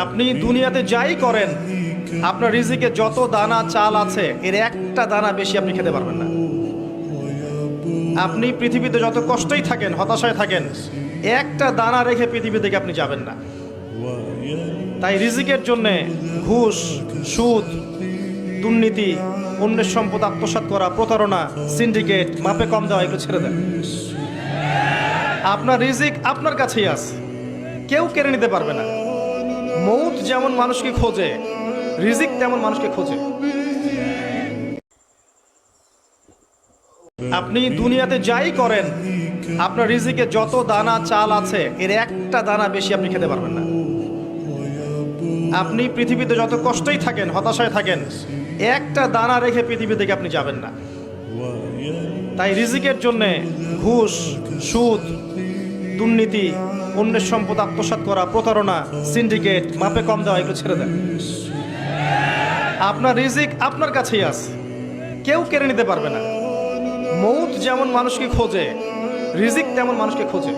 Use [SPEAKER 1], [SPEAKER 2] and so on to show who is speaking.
[SPEAKER 1] আপনি দুনিয়াতে যাই করেন, আপনার রিজিকে যত দানা চাল আছে এর একটা দানা বেশি আপনি খেতে পারবেন না। আপনি পৃথিবীতে যত কষ্টই থাকেন, হতাশায় থাকেন, একটা দানা রেখে পৃথিবী থেকে আপনি যাবেন না। তাই রিজিকের জন্য ঘুষ, সুদ, দুর্নীতি, অন্যের সম্পদ আত্মসাৎ করা, প্রতারণা, সিন্ডিকেট, মাপে কম দেওয়া, এগুলো ছেড়ে দেন। আপনার রিজিক আপনার কাছেই আছে, কেউ কেড়ে নিতে পারবে না। মৌত যেমন মানুষকে খোঁজে, রিজিক তেমন মানুষকে খোঁজে। আপনি দুনিয়াতে যাই করেন, আপনার রিজিকে যত দানা চাল আছে এর একটা দানা বেশি আপনি খেতে পারবেন না। আপনি পৃথিবীতে যত কষ্টই থাকেন, হতাশায় থাকেন, একটা দানা রেখে পৃথিবী থেকে আপনি যাবেন না। তাই রিজিকের জন্য ঘুষ, সুদ, দুর্নীতি, অন্যের সম্পদ আত্মসাৎ করা, প্রতারণা, সিন্ডিকেট, মাপে কম দেওয়া, এগুলো ছেড়ে দেন। আপনার রিজিক আপনার কাছেই আছে, কেউ কেড়ে নিতে পারবে না। মৌত যেমন মানুষকে খোঁজে, রিজিক তেমন মানুষকে খোঁজে।